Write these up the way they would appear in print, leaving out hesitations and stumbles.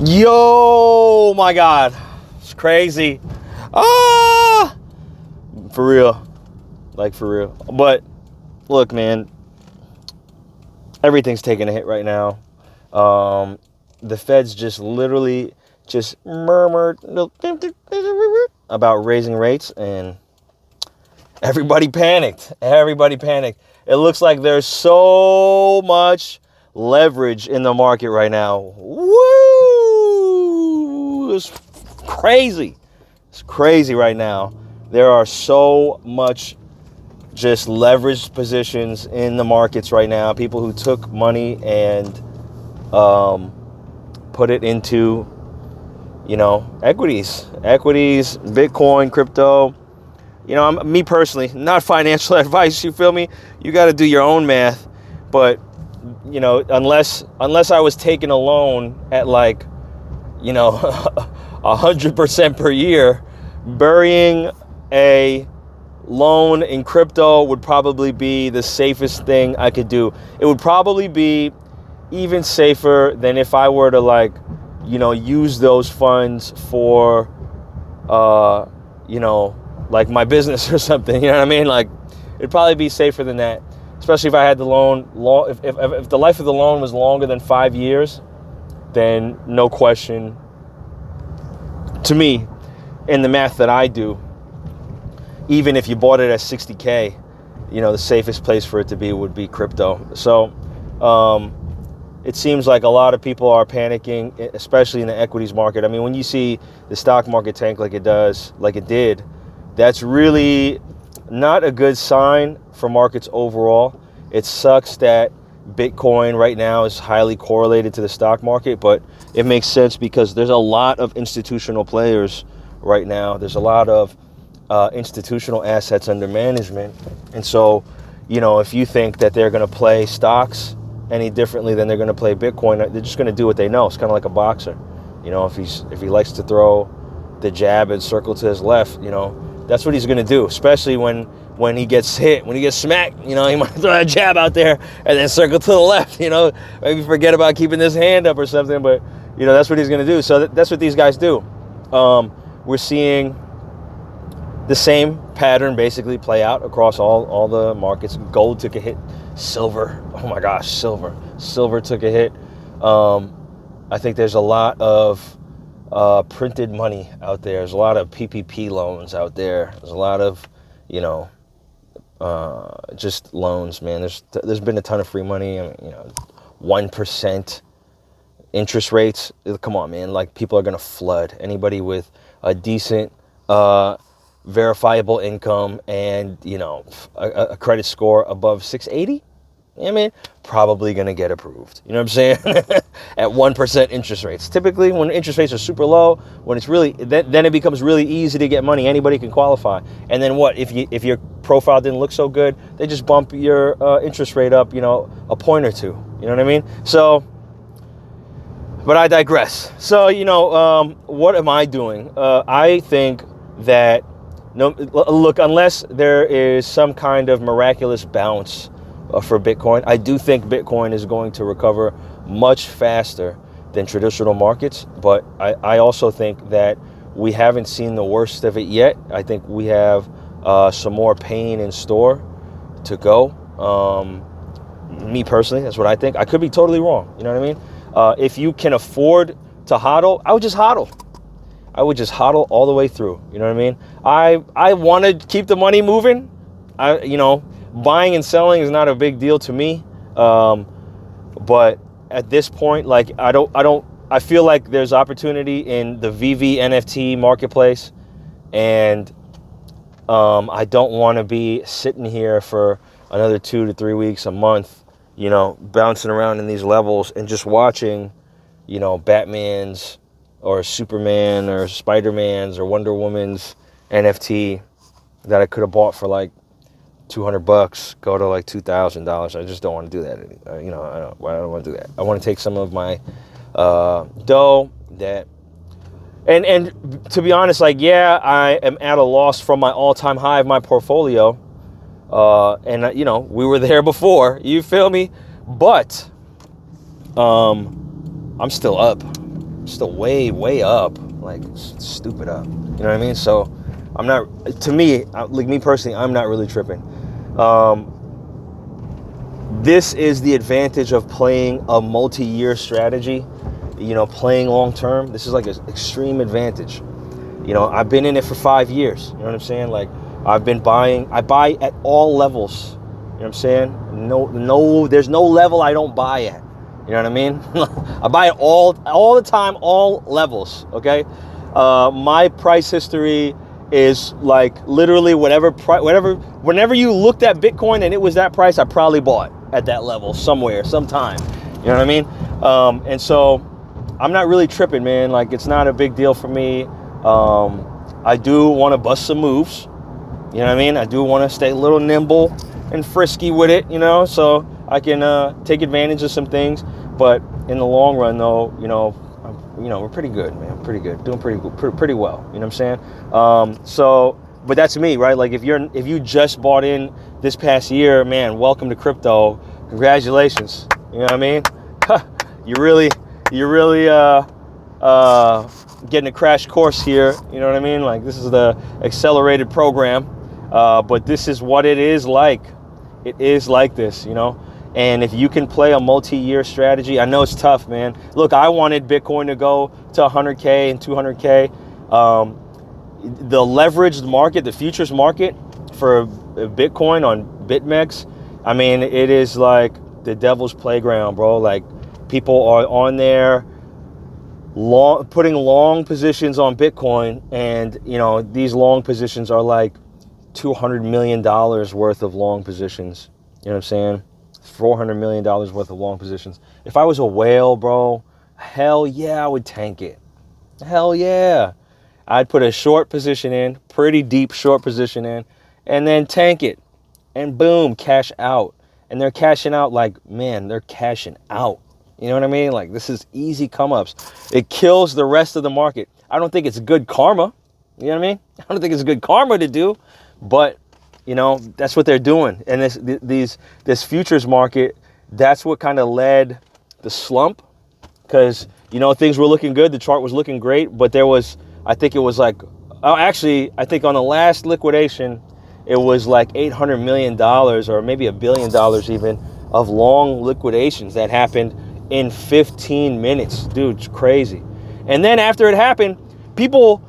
Yo, my God. It's crazy. Ah! For real. Like, for real. But, look, man. Everything's taking a hit right now. The Fed's just literally just murmured about raising rates, and everybody panicked. Everybody panicked. It looks like there's so much leverage in the market right now. Woo! It's crazy. It's crazy right now. There are so much just leveraged positions in the markets right now. People who took money and put it into, equities, Bitcoin, crypto. Me personally, not financial advice, you feel me? You got to do your own math. But, unless I was taking a loan at 100% per year, burying a loan in crypto would probably be the safest thing I could do. It would probably be even safer than if I were to use those funds for, my business or something. You know what I mean? It'd probably be safer than that, especially if I had the loan if the life of the loan was longer than 5 years, then no question, to me, in the math that I do, even if you bought it at 60K, the safest place for it to be would be crypto. So it seems like a lot of people are panicking, especially in the equities market. I mean, when you see the stock market tank like it did, that's really not a good sign for markets overall. It sucks that Bitcoin right now is highly correlated to the stock market, but it makes sense because there's a lot of institutional players right now. There's a lot of institutional assets under management. And so, if you think that they're going to play stocks any differently than they're going to play Bitcoin, they're just going to do what they know. It's kind of like a boxer. If he likes to throw the jab and circle to his left, that's what he's going to do, especially when he gets hit, when he gets smacked, he might throw that jab out there and then circle to the left, maybe forget about keeping his hand up or something, but, that's what he's going to do. So that's what these guys do. We're seeing the same pattern basically play out across all the markets. Gold took a hit. Silver, oh my gosh, silver took a hit. I think there's a lot of printed money out there. There's a lot of PPP loans out there. There's a lot of, just loans, man. There's been a ton of free money. 1% interest rates. Come on, man. People are gonna flood. Anybody with a decent verifiable income and a credit score above 680, probably gonna get approved. You know what I'm saying? At 1% interest rates. Typically, when interest rates are super low, when it's really then it becomes really easy to get money. Anybody can qualify. And then what? If your profile didn't look so good, they just bump your interest rate up, a point or two. You know what I mean? So, but I digress. So, what am I doing? I think that unless there is some kind of miraculous bounce for Bitcoin, I do think Bitcoin is going to recover much faster than traditional markets. But I also think that we haven't seen the worst of it yet. I think we have some more pain in store to go. Me personally, that's what I think. I could be totally wrong. You know what I mean? If you can afford to hodl, I would just hodl. I would just hodl all the way through. You know what I mean? I want to keep the money moving. Buying and selling is not a big deal to me. But at this point, I feel like there's opportunity in the VV NFT marketplace, and I don't want to be sitting here for another 2 to 3 weeks, a month, bouncing around in these levels and just watching, Batman's or Superman or Spider-Man's or Wonder Woman's NFT that I could have bought for $200 go to $2,000. I just don't want to do that. I don't want to do that. I want to take some of my dough that, and to be honest, I am at a loss from my all-time high of my portfolio. We were there before. You feel me? But I'm still up. still way, way up. Like, stupid up. You know what I mean? So, I'm not, to me, like me personally, I'm not really tripping. This is the advantage of playing a multi-year strategy, you know, playing long-term. This is like an extreme advantage. You know, I've been in it for 5 years. You know what I'm saying? Like, I've been buying, I buy at all levels. You know what I'm saying? No, there's no level I don't buy at. You know what I mean? I buy it all the time, all levels, okay? My price history is like literally whenever you looked at Bitcoin and it was that price, I probably bought at that level somewhere, sometime. You know what I mean? And so I'm not really tripping, man. Like, it's not a big deal for me. I do want to bust some moves. You know what I mean? I do want to stay a little nimble and frisky with it, you know, so I can take advantage of some things. But in the long run, though, we're pretty good, man. Pretty good, doing pretty well. You know what I'm saying? But that's me, right? Like, if you just bought in this past year, man, welcome to crypto. Congratulations. You know what I mean? You're really getting a crash course here. You know what I mean? Like, this is the accelerated program, but this is what it is like. It is like this, you know? And if you can play a multi-year strategy, I know it's tough, man. Look, I wanted Bitcoin to go to 100K and 200K. The leveraged market, the futures market for Bitcoin on BitMEX, I mean, it is like the devil's playground, bro. Like, people are on there putting long positions on Bitcoin, and, you know, these long positions are like $200 million worth of long positions. You know what I'm saying? $400 million worth of long positions. If I was a whale, bro, hell yeah, I would tank it. Hell yeah. I'd put a short position in, pretty deep short position in, and then tank it. And boom, cash out. And they're cashing out like, man, they're cashing out. You know what I mean? Like, this is easy come-ups. It kills the rest of the market. I don't think it's good karma. You know what I mean? I don't think it's good karma to do, but, you know, that's what they're doing. And this futures market, that's what kind of led the slump, because, you know, things were looking good. The chart was looking great, but there was, I think it was like, I think on the last liquidation, it was like $800 million or maybe $1 billion even of long liquidations that happened in 15 minutes. Dude, it's crazy. And then after it happened, people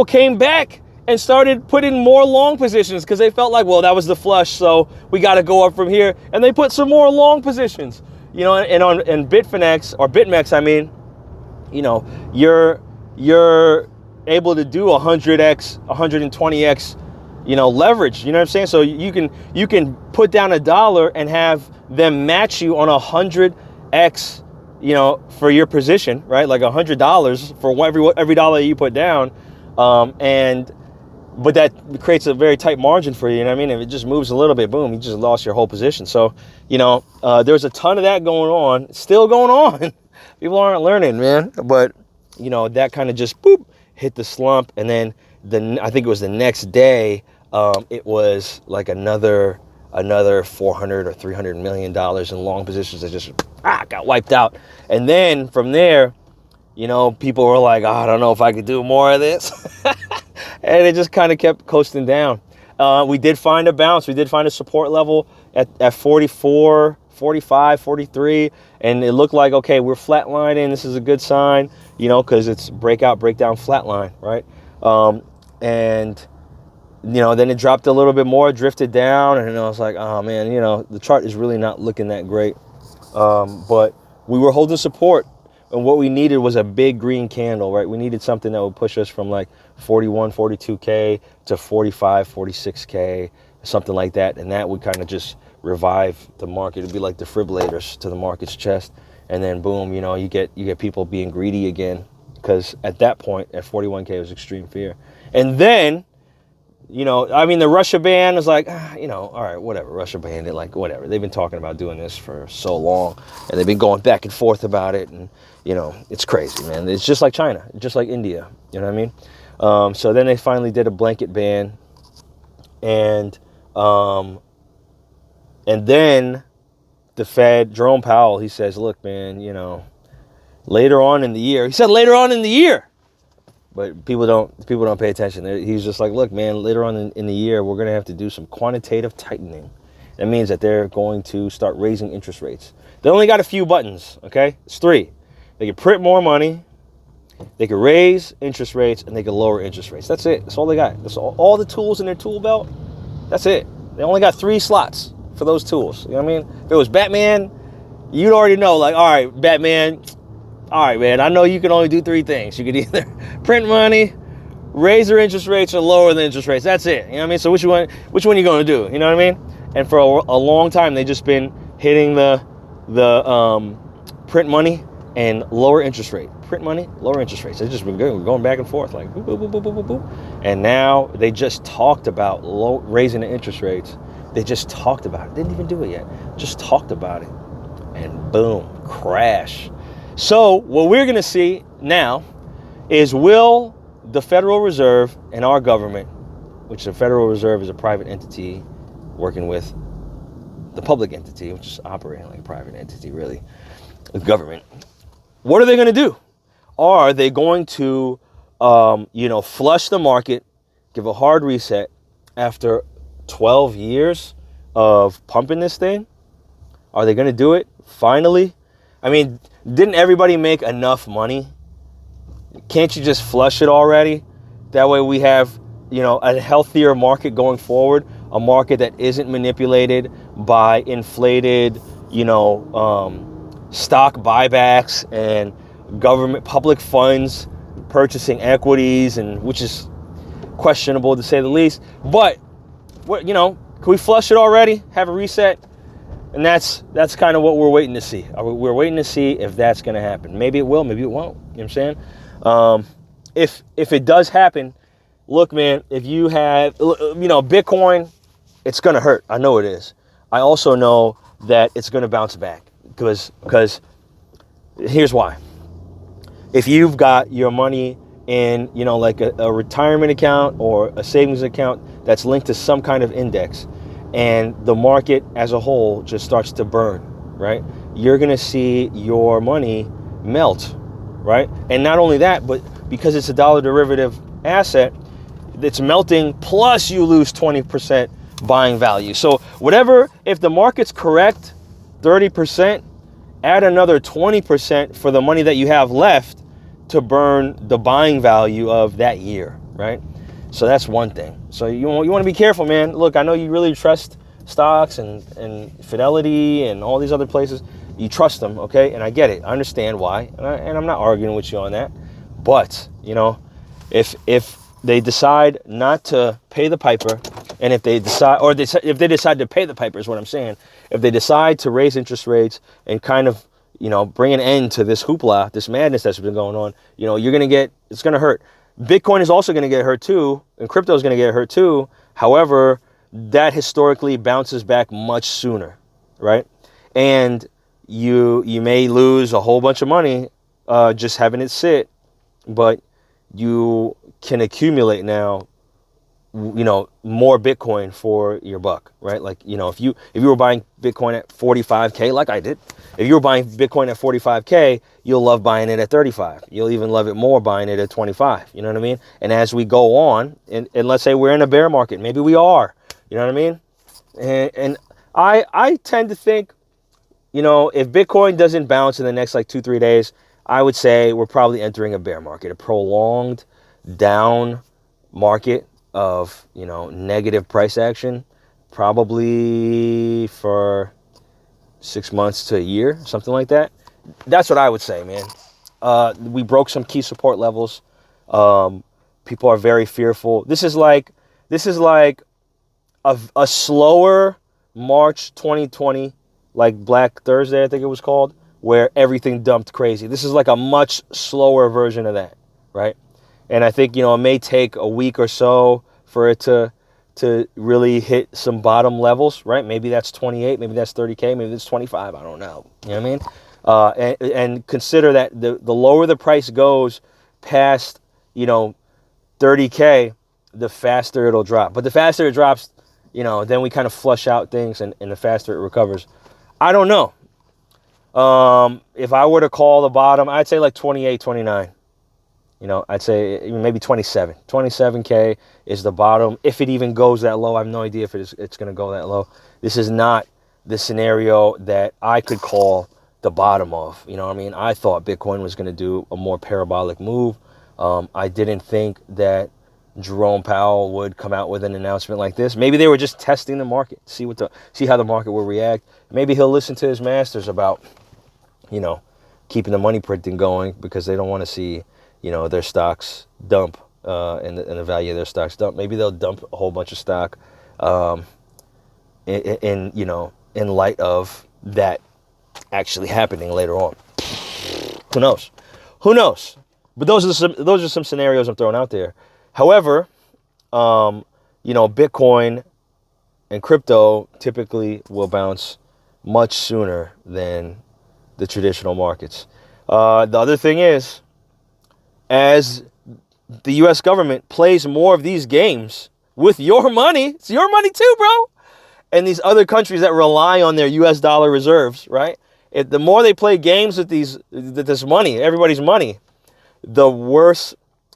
came back and started putting more long positions because they felt like, well, that was the flush, so we got to go up from here. And they put some more long positions, you know. And on Bitfinex or BitMEX, I mean, you know, you're able to do 100x, 120x, you know, leverage. You know what I'm saying? So you can put down $1 and have them match you on 100x, you know, for your position, right? Like $100 for every dollar you put down, but that creates a very tight margin for you. You know what I mean? If it just moves a little bit, boom, you just lost your whole position. So, you know, there's a ton of that going on. It's still going on. People aren't learning, man. But, you know, that kind of just boop hit the slump, and then I think it was the next day, it was like another 400 or $300 million in long positions that just got wiped out. And then from there, you know, people were like, oh, I don't know if I could do more of this. And it just kind of kept coasting down. We did find a bounce. We did find a support level at 44, 45, 43. And it looked like, okay, we're flatlining. This is a good sign, you know, because it's breakout, breakdown, flatline, right? And, you know, then it dropped a little bit more, drifted down. And I was like, oh, man, you know, the chart is really not looking that great. But we were holding support. And what we needed was a big green candle, right? We needed something that would push us from like 41, 42K to 45, 46K, something like that. And that would kind of just revive the market. It'd be like defibrillators to the market's chest. And then boom, you know, you get people being greedy again. Because at that point, at 41K, was extreme fear. And then, you know, I mean, the Russia ban was like, you know, all right, whatever. Russia banned it, like, whatever. They've been talking about doing this for so long, and they've been going back and forth about it, and, you know, it's crazy, man. It's just like China, just like India, you know what I mean? So then they finally did a blanket ban, and then the Fed, Jerome Powell, he says, look, man, you know, later on in the year. He said later on in the year. But people don't pay attention. He's just like, look, man, later on in the year, we're going to have to do some quantitative tightening. That means that they're going to start raising interest rates. They only got a few buttons, okay? It's 3. They can print more money, they can raise interest rates, and they can lower interest rates. That's it. That's all they got. That's all the tools in their tool belt. That's it. They only got 3 slots for those tools. You know what I mean? If it was Batman, you'd already know, like, all right, Batman, all right, man, I know you can only do 3 things. You could either print money, raise their interest rates, or lower the interest rates. That's it. You know what I mean? So which one are you going to do? You know what I mean? And for a long time, they've just been hitting the print money and lower interest rate. Print money, lower interest rates. They've just been going back and forth like boop, boop, boop, boop, boop, boop. And now they just talked about raising the interest rates. They just talked about it. Didn't even do it yet. Just talked about it. And boom, crash. So what we're going to see now is, will the Federal Reserve and our government, which the Federal Reserve is a private entity working with the public entity, which is operating like a private entity, really, the government, what are they going to do? Are they going to, flush the market, give a hard reset after 12 years of pumping this thing? Are they going to do it finally? I mean, didn't everybody make enough money? Can't you just flush it already? That way we have, a healthier market going forward, a market that isn't manipulated by inflated, stock buybacks and government public funds purchasing equities, and which is questionable to say the least. But can we flush it already? Have a reset? And that's kind of what we're waiting to see. We're waiting to see if that's going to happen. Maybe it will, maybe it won't. You know what I'm saying? If it does happen, look, man, if you have, Bitcoin, it's going to hurt. I know it is. I also know that it's going to bounce back because here's why. If you've got your money in, like a retirement account or a savings account that's linked to some kind of index, and the market as a whole just starts to burn, right? You're going to see your money melt, right? And not only that, but because it's a dollar derivative asset, it's melting, plus you lose 20% buying value. So whatever, if the market's correct, 30%, add another 20% for the money that you have left to burn the buying value of that year, right? So that's one thing. So you want to be careful, man. Look, I know you really trust stocks and Fidelity and all these other places. You trust them, okay? And I get it. I understand why. And I'm not arguing with you on that. But, if they decide not to pay the piper, and if they decide, if they decide to pay the piper is what I'm saying. If they decide to raise interest rates and kind of, bring an end to this hoopla, this madness that's been going on, it's going to hurt. Bitcoin is also going to get hurt too, and crypto is going to get hurt too. However, that historically bounces back much sooner, right? And you may lose a whole bunch of money just having it sit, but you can accumulate now, more Bitcoin for your buck, right? Like, if you were buying Bitcoin at 45K, like I did, if you were buying Bitcoin at 45K, you'll love buying it at 35. You'll even love it more buying it at 25. You know what I mean? And as we go on, and let's say we're in a bear market, maybe we are, you know what I mean? And I tend to think, if Bitcoin doesn't bounce in the next 2-3 days, I would say we're probably entering a bear market, a prolonged down market of, negative price action, probably for 6 months to a year, something like that. That's what I would say, man. We broke some key support levels. People are very fearful. This is like a slower March 2020, like Black Thursday, I think it was called, where everything dumped crazy. This is like a much slower version of that, right? And I think, it may take a week or so for it to really hit some bottom levels, right? Maybe that's 28, maybe that's 30K, maybe that's 25, I don't know. You know what I mean? And consider that the lower the price goes past, 30K, the faster it'll drop. But the faster it drops, then we kind of flush out things and the faster it recovers. I don't know. If I were to call the bottom, I'd say like 28, 29. I'd say maybe 27. 27K is the bottom. If it even goes that low, I have no idea if it's going to go that low. This is not the scenario that I could call the bottom of. You know what I mean? I thought Bitcoin was going to do a more parabolic move. I didn't think that Jerome Powell would come out with an announcement like this. Maybe they were just testing the market, see how the market will react. Maybe he'll listen to his masters about, keeping the money printing going, because they don't want to see, their stocks dump, and the value of their stocks dump. Maybe they'll dump a whole bunch of stock, in light of that actually happening later on. Who knows? Who knows? But those are some scenarios I'm throwing out there. However, Bitcoin and crypto typically will bounce much sooner than the traditional markets. The other thing is, as the U.S. government plays more of these games with your money, it's your money too, bro. And these other countries that rely on their U.S. dollar reserves, right? The more they play games with this money, everybody's money, the worse,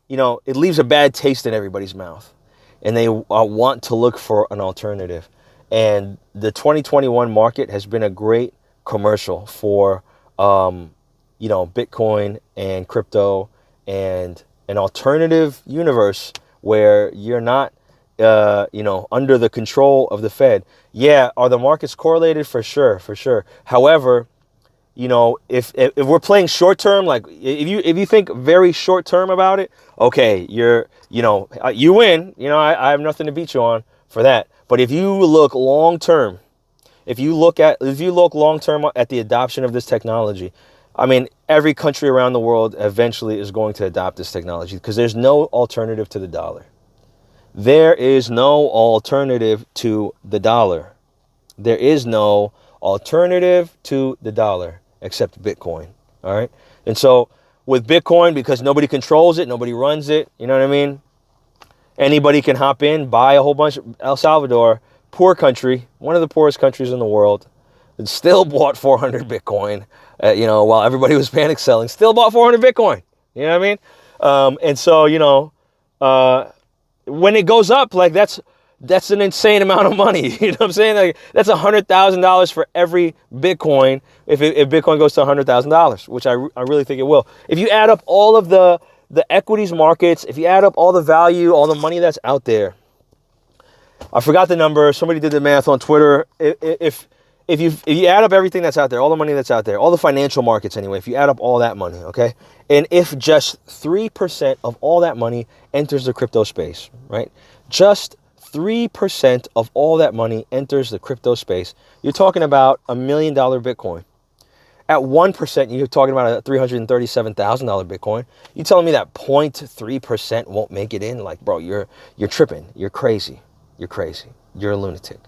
it leaves a bad taste in everybody's mouth. And they want to look for an alternative. And the 2021 market has been a great commercial for, Bitcoin and crypto and an alternative universe where you're not, under the control of the Fed. Yeah, are the markets correlated? For sure. However, if we're playing short term, like if you think very short term about it, okay, you win. I have nothing to beat you on for that. But if you look long term, if you look long term at the adoption of this technology, I mean, every country around the world eventually is going to adopt this technology, because there's no alternative to the dollar. There is no alternative to the dollar. There is no alternative to the dollar except Bitcoin. All right. And so with Bitcoin, because nobody controls it, nobody runs it, you know what I mean? Anybody can hop in, buy a whole bunch. El Salvador, poor country, one of the poorest countries in the world, and still bought 400 Bitcoin, while everybody was panic selling, still bought 400 Bitcoin. You know what I mean? And so, when it goes up, like that's an insane amount of money. You know what I'm saying? Like that's $100,000 for every Bitcoin. If Bitcoin goes to $100,000, which I really think it will. If you add up all of the equities markets, if you add up all the value, all the money that's out there, I forgot the number. Somebody did the math on Twitter. If you add up everything that's out there, all the money that's out there, all the financial markets anyway, if you add up all that money, okay, and if just 3% of all that money enters the crypto space, right? Just 3% of all that money enters the crypto space, you're talking about $1 million Bitcoin. At 1%, you're talking about a $337,000 Bitcoin. You telling me that 0.3% won't make it in? Like, bro, you're tripping. You're crazy. You're a lunatic.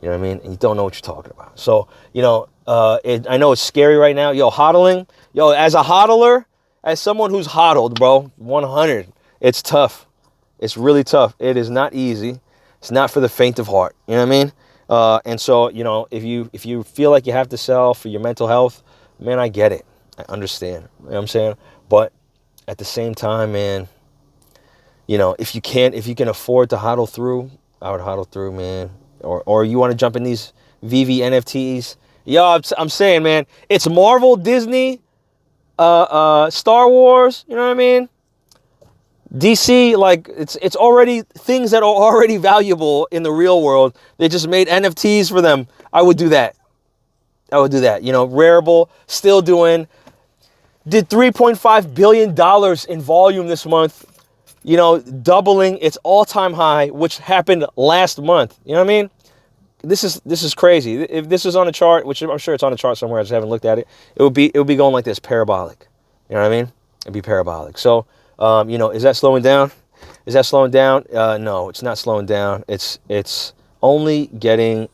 You know what I mean? And you don't know what you're talking about. So, I know it's scary right now. Yo, hodling. Yo, as a hodler, as someone who's hodled, bro, 100, it's tough. It's really tough. It is not easy. It's not for the faint of heart. You know what I mean? And so, if you feel like you have to sell for your mental health, man, I get it. I understand. You know what I'm saying? But at the same time, man, if you can afford to hodl through, I would hodl through, man. Or you want to jump in these VV NFTs? Yo, I'm saying, man, it's Marvel, Disney, Star Wars. You know what I mean? DC, like it's already things that are already valuable in the real world. They just made NFTs for them. I would do that. Rarible still did $3.5 billion in volume this month. Doubling its all-time high, which happened last month. You know what I mean? This is crazy. If this is on a chart, which I'm sure it's on a chart somewhere, I just haven't looked at it. It would be going like this, parabolic. You know what I mean? It'd be parabolic. So, is that slowing down? No, it's not slowing down. It's only getting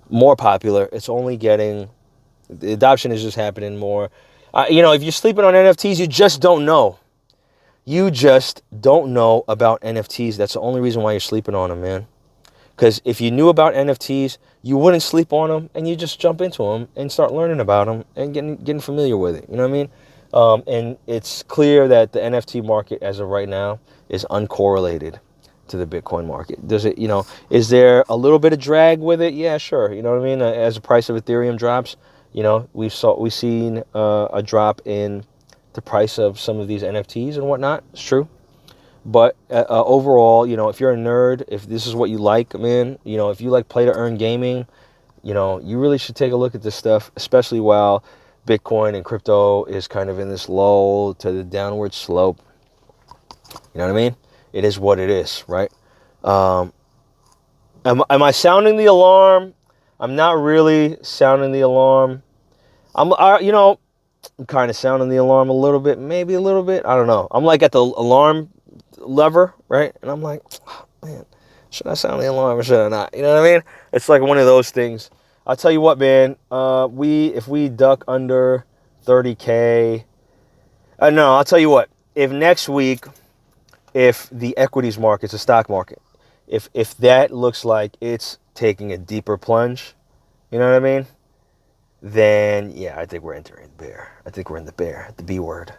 more popular. The adoption is just happening more. If you're sleeping on NFTs, you just don't know. You just don't know about NFTs. That's the only reason why you're sleeping on them, man. Because if you knew about NFTs, you wouldn't sleep on them, and you just jump into them and start learning about them and getting familiar with it. You know what I mean? And it's clear that the NFT market, as of right now, is uncorrelated to the Bitcoin market. Does it? Is there a little bit of drag with it? Yeah, sure. You know what I mean? As the price of Ethereum drops, we've seen a drop in the price of some of these NFTs and whatnot. It's true. But overall, if you're a nerd, if this is what you like, man, if you like play to earn gaming, you really should take a look at this stuff, especially while Bitcoin and crypto is kind of in this lull to the downward slope. You know what I mean? It is what it is, right? Am I sounding the alarm? I'm not really sounding the alarm. I'm kind of sounding the alarm a little bit, maybe a little bit. I don't know. I'm like at the alarm lever, right? And I'm like, oh, man, should I sound the alarm or should I not? You know what I mean? It's like one of those things. I'll tell you what, man. If we duck under 30K, no, I'll tell you what. If next week, if the equities market, the stock market, if that looks like it's taking a deeper plunge, you know what I mean? Then yeah, I think we're entering the bear. I think we're in the bear, the B word.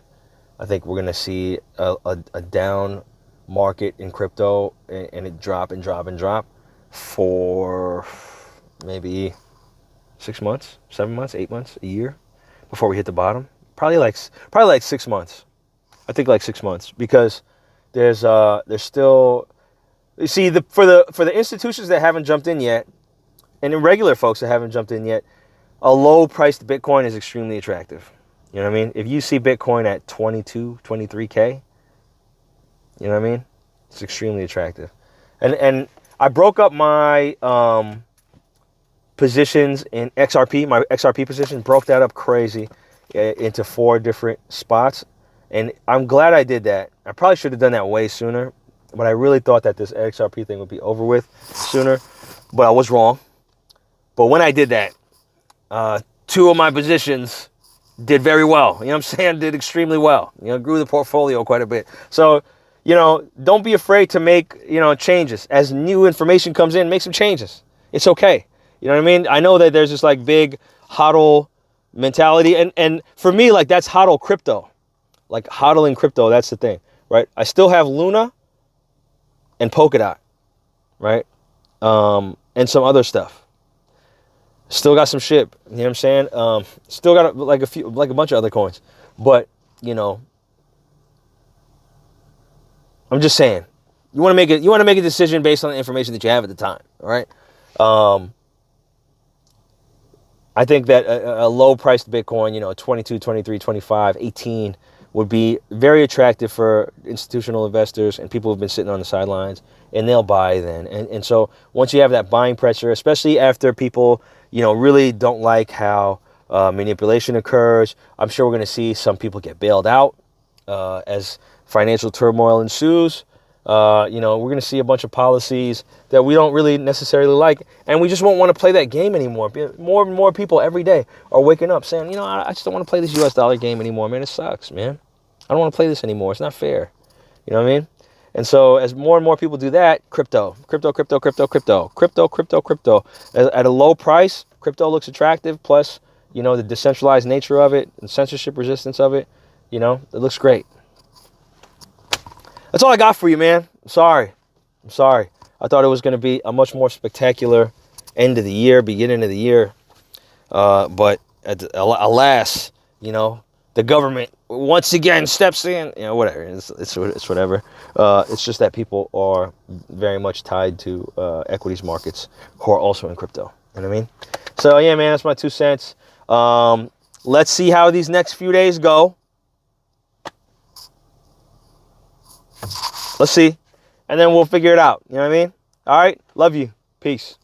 I think we're gonna see a down market in crypto and it drop and drop and drop for maybe 6 months, 7 months, 8 months, a year before we hit the bottom. Probably like 6 months. I think like 6 months, because there's still, you see, for the institutions that haven't jumped in yet, and the regular folks that haven't jumped in yet, a low priced Bitcoin is extremely attractive. You know what I mean? If you see Bitcoin at 22, 23K, you know what I mean? It's extremely attractive. And I broke up my positions in XRP, my XRP position, broke that up crazy into 4 different spots. And I'm glad I did that. I probably should have done that way sooner, but I really thought that this XRP thing would be over with sooner, but I was wrong. But when I did that, 2 of my positions did very well. You know what I'm saying? Did extremely well. Grew the portfolio quite a bit. So, don't be afraid to make, changes. As new information comes in, make some changes. It's okay. You know what I mean? I know that there's this like big hodl mentality. And for me, like that's hodl crypto. Like hodling crypto, that's the thing, right? I still have Luna and Polkadot, right? And some other stuff. Still got some shit, you know what I'm saying? Still got a bunch of other coins. But, I'm just saying, you want to make a decision based on the information that you have at the time, all right? I think that a low-priced Bitcoin, 22, 23, 25, 18 would be very attractive for institutional investors and people who've been sitting on the sidelines, and they'll buy then. And so once you have that buying pressure, especially after people, really don't like how manipulation occurs, I'm sure we're going to see some people get bailed out as financial turmoil ensues. We're going to see a bunch of policies that we don't really necessarily like, and we just won't want to play that game anymore. More and more people every day are waking up saying, I just don't want to play this US dollar game anymore, man. It sucks, man. I don't want to play this anymore. It's not fair. You know what I mean? And so as more and more people do that, crypto. At a low price, crypto looks attractive. Plus, the decentralized nature of it and censorship resistance of it, it looks great. That's all I got for you, man. I'm sorry. I thought it was going to be a much more spectacular end of the year, beginning of the year. But alas, the government once again steps in. Whatever. It's whatever. It's just that people are very much tied to equities markets who are also in crypto. You know what I mean? So yeah, man, that's my 2 cents. Let's see how these next few days go. Let's see. And then we'll figure it out. You know what I mean? All right. Love you. Peace.